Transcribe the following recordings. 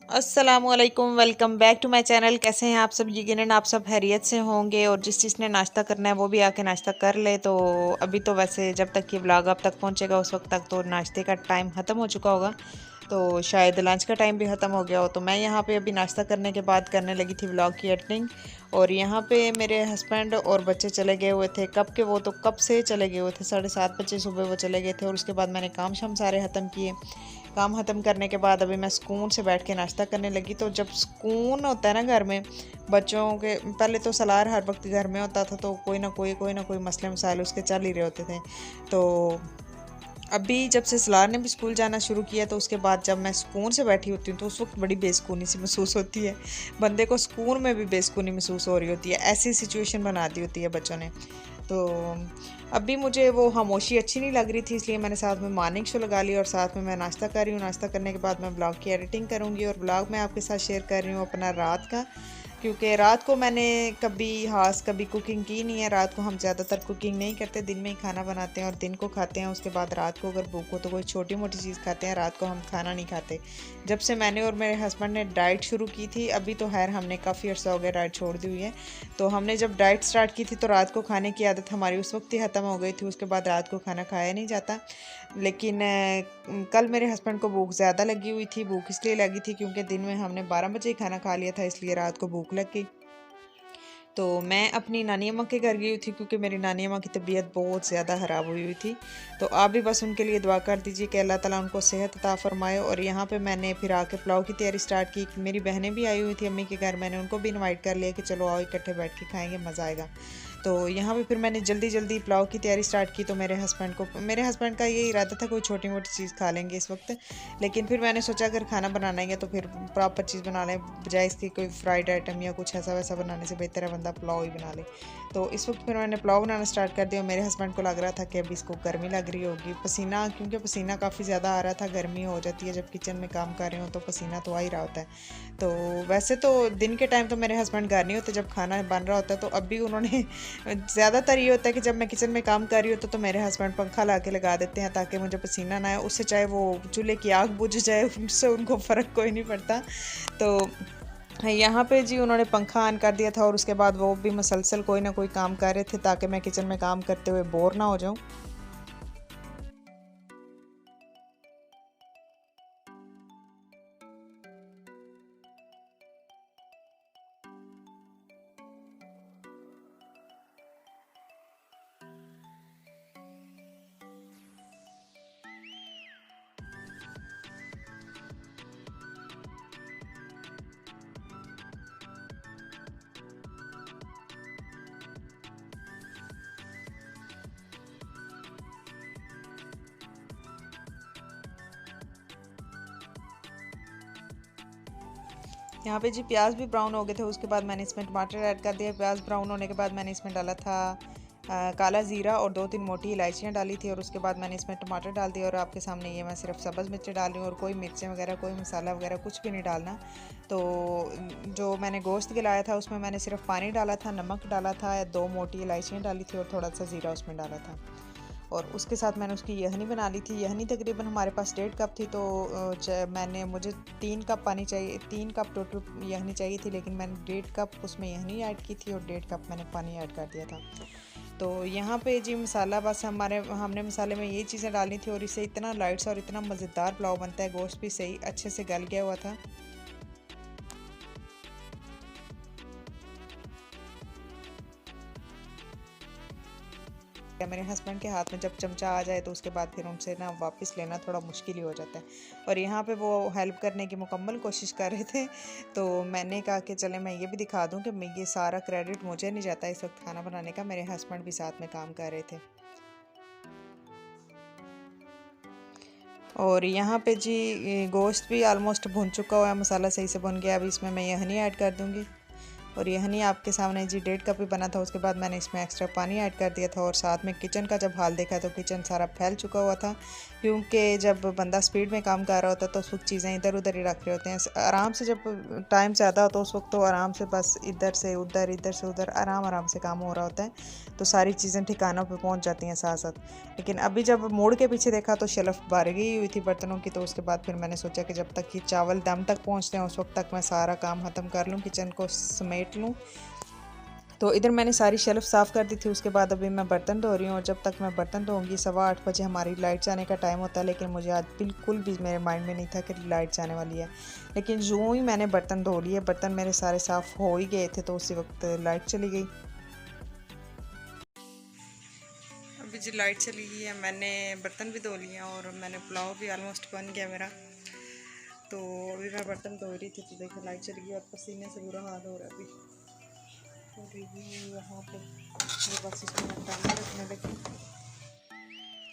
अस्सलामुअलैकुम, welcome back to my channel. कैसे हैं आप सब? यकीनन आप सब खैरियत से होंगे और जिस चीज़ ने नाश्ता करना है वो भी आके नाश्ता कर ले। तो अभी तो वैसे जब तक ये व्लॉग आप तक पहुंचेगा उस वक्त तक तो नाश्ते का टाइम ख़त्म हो चुका होगा, तो शायद लंच का टाइम भी ख़त्म हो गया हो। तो मैं यहाँ पे अभी नाश्ता करने के बाद करने लगी थी व्लॉग की एडिटिंग। और यहाँ पे मेरे हस्बैंड और बच्चे चले गए हुए थे कब के, वो तो कब से चले गए हुए थे, 7:30 बजे सुबह वो चले गए थे। और उसके बाद मैंने काम शाम सारे ख़त्म किए। काम ख़त्म करने के बाद अभी मैं सुकून से बैठ के नाश्ता करने लगी। तो जब सुकून होता है ना घर में, बच्चों के पहले तो सलार हर वक्त घर में होता था, तो कोई ना कोई मसले मसाइल उसके चल ही रहे होते थे। तो अभी जब से सलार ने भी स्कूल जाना शुरू किया तो उसके बाद जब मैं सुकून से बैठी होती हूँ तो उस वक्त बड़ी बेसुकूनी सी महसूस होती है। बंदे को सुकून में भी बेसुकूनी महसूस हो रही होती है, ऐसी सिचुएशन बना दी होती है बच्चों ने। तो अभी मुझे वो खामोशी अच्छी नहीं लग रही थी, इसलिए मैंने साथ में मॉर्निंग शो लगा लिया और साथ में मैं नाश्ता कर रही हूँ। नाश्ता करने के बाद मैं ब्लॉग की एडिटिंग करूँगी और ब्लॉग मैं आपके साथ शेयर कर रही हूँ अपना रात का, क्योंकि रात को मैंने कभी कुकिंग की नहीं है। रात को हम ज़्यादातर कुकिंग नहीं करते, दिन में ही खाना बनाते हैं और दिन को खाते हैं। उसके बाद रात को अगर भूख हो तो कोई छोटी मोटी चीज़ खाते हैं, रात को हम खाना नहीं खाते। जब से मैंने और मेरे हस्बैंड ने डाइट शुरू की थी, अभी तो खैर हमने काफ़ी अर्सा हो गया डाइट छोड़ दी हुई है। तो हमने जब डाइट स्टार्ट की थी तो रात को खाने की आदत हमारी उस वक्त ही ख़त्म हो गई थी। उसके बाद रात को खाना खाया नहीं जाता। लेकिन कल मेरे हस्बैंड को भूख ज़्यादा लगी हुई थी। भूख इसलिए लगी थी क्योंकि दिन में हमने 12 बजे ही खाना खा लिया था, इसलिए रात को भूख लग गई। तो मैं अपनी नानी अम्मा के घर गई हुई थी क्योंकि मेरी नानी अम्मा की तबीयत बहुत ज़्यादा ख़राब हुई हुई थी। तो आप भी बस उनके लिए दुआ कर दीजिए कि अल्लाह ताला उनको सेहत अता फ़रमाए। और यहाँ पे मैंने फिर आके पुलाव की तैयारी स्टार्ट की। मेरी बहनें भी आई हुई थी अम्मी के घर, मैंने उनको भी इनवाइट कर लिया कि चलो आओ इकट्ठे बैठ के खाएंगे, मज़ा आएगा। तो यहाँ पे फिर मैंने जल्दी जल्दी पुलाव की तैयारी स्टार्ट की। तो मेरे हस्बैंड का ये इरादा था कोई छोटी मोटी चीज़ खा लेंगे इस वक्त। लेकिन फिर मैंने सोचा अगर खाना बनाना ही है तो फिर प्रॉपर चीज़ बना लें, बजाय इसकी कोई फ्राइड आइटम या कुछ ऐसा वैसा बनाने से बेहतर है बंदा पुलाव ही बना ले। तो इस वक्त फिर मैंने पुलाव बनाना स्टार्ट कर दिया। मेरे हस्बैंड को लग रहा था कि अभी इसको गर्मी लग रही होगी, पसीना, क्योंकि पसीना काफ़ी ज़्यादा आ रहा था। गर्मी हो जाती है जब किचन में काम कर रहे हो तो पसीना तो आ ही रहा होता है। तो वैसे तो दिन के टाइम तो मेरे हस्बैंड घर नहीं होते जब खाना बन रहा होता है। तो अभी उन्होंने ज़्यादातर ये होता है कि जब मैं किचन में काम कर रही हूँ तो मेरे हस्बैंड पंखा ला के लगा देते हैं ताकि मुझे पसीना ना आए। उससे चाहे वो चूल्हे की आग बुझ जाए उससे उनको फ़र्क कोई नहीं पड़ता। तो यहाँ पे जी उन्होंने पंखा ऑन कर दिया था और उसके बाद वो भी मुसलसल कोई ना कोई काम कर रहे थे ताकि मैं किचन में काम करते हुए बोर ना हो जाऊँ। यहाँ पे जी प्याज भी ब्राउन हो गए थे, उसके बाद मैंने इसमें टमाटर ऐड कर दिया। प्याज ब्राउन होने के बाद मैंने इसमें डाला था काला ज़ीरा और 2-3 मोटी इलायचियाँ डाली थी। और उसके बाद मैंने इसमें टमाटर डाल दिया और आपके सामने ये मैं सिर्फ सब्ज़ मिर्चें डाल रही हूँ और कोई मिर्चें वगैरह कोई मसाला वगैरह कुछ भी नहीं डालना। तो जो मैंने गोश्त गलाया था उसमें मैंने सिर्फ पानी डाला था, नमक डाला था, 2 मोटी इलायचियाँ डाली थी और थोड़ा सा ज़ीरा उसमें डाला था। और उसके साथ मैंने उसकी यखनी बना ली थी। यखनी तकरीबन हमारे पास 1.5 कप थी, तो मुझे 3 कप पानी चाहिए, 3 कप टोटल यखनी चाहिए थी, लेकिन मैंने 1.5 कप उसमें यखनी ऐड की थी और 1.5 कप मैंने पानी ऐड कर दिया था। तो यहाँ पे जी मसाला बस हमने मसाले में ये चीज़ें डालनी थी और इससे इतना लाइट सा और इतना मज़ेदार पुलाव बनता है। गोश्त भी सही अच्छे से गल गया हुआ था। मेरे हस्बैंड के हाथ में जब चमचा आ जाए तो उसके बाद फिर उनसे ना वापस लेना थोड़ा मुश्किल ही हो जाता है। और यहाँ पे वो हेल्प करने की मुकम्मल कोशिश कर रहे थे, तो मैंने कहा कि चले मैं ये भी दिखा दूँ कि मैं ये सारा क्रेडिट मुझे नहीं जाता इस वक्त खाना बनाने का, मेरे हस्बैंड भी साथ में काम कर रहे थे। और यहाँ पे जी ये गोश्त भी आलमोस्ट भुन चुका हुआ है, मसाला सही से भुन गया। अब इसमें मैं यखनी ऐड कर दूँगी। और ये हनी आपके सामने जी 1.5 कप ही बना था। उसके बाद मैंने इसमें एक्स्ट्रा पानी ऐड कर दिया था और साथ में किचन का जब हाल देखा तो किचन सारा फैल चुका हुआ था, क्योंकि जब बंदा स्पीड में काम कर रहा होता है तो उस वक्त चीज़ें इधर उधर ही रख रहे होते हैं। आराम से जब टाइम ज़्यादा हो तो उस वक्त तो आराम से बस इधर से उधर आराम आराम से काम हो रहा होता है, तो सारी चीज़ें ठिकानों पे पहुंच जाती हैं साथ साथ। लेकिन अभी जब मोड़ के पीछे देखा तो शेल्फ भर गई हुई थी बर्तनों की, तो उसके बाद फिर मैंने सोचा कि जब तक कि चावल दम तक पहुंचते हैं उस वक्त तक मैं सारा काम ख़त्म कर लूँ, किचन को समेट लूँ। तो इधर मैंने सारी शेल्फ साफ़ कर दी थी। उसके बाद अभी मैं बर्तन धो रही हूँ और जब तक मैं बर्तन धोऊंगी 8:15 बजे हमारी लाइट जाने का टाइम होता है, लेकिन मुझे आज बिल्कुल भी मेरे माइंड में नहीं था कि लाइट जाने वाली है। लेकिन यूँ ही मैंने बर्तन धो लिए, बर्तन मेरे सारे साफ़ हो ही गए थे तो उसी वक्त लाइट चली गई। अभी जी लाइट चली गई है, मैंने बर्तन भी धो लिया और मैंने पुलाव भी ऑलमोस्ट बन गया मेरा। तो अभी मैं बर्तन धो रही थी तो देखो लाइट चली गई और पसीने से बुरा हाल हो रहा है अभी। तो यहाँ पे बस इसमें डालने रखने लगी।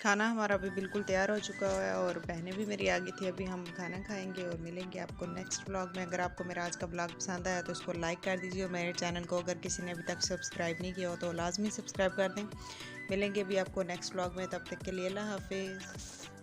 खाना हमारा अभी बिल्कुल तैयार हो चुका है और बहनें भी मेरी आ गई थी। अभी हम खाना खाएंगे और मिलेंगे आपको नेक्स्ट व्लॉग में। अगर आपको मेरा आज का व्लॉग पसंद आया तो उसको लाइक कर दीजिए और मेरे चैनल को अगर किसी ने अभी तक सब्सक्राइब नहीं किया हो तो लाजमी सब्सक्राइब कर दें। मिलेंगे भी आपको नेक्स्ट व्लॉग में, तब तक के लिए अल्लाह हाफिज़।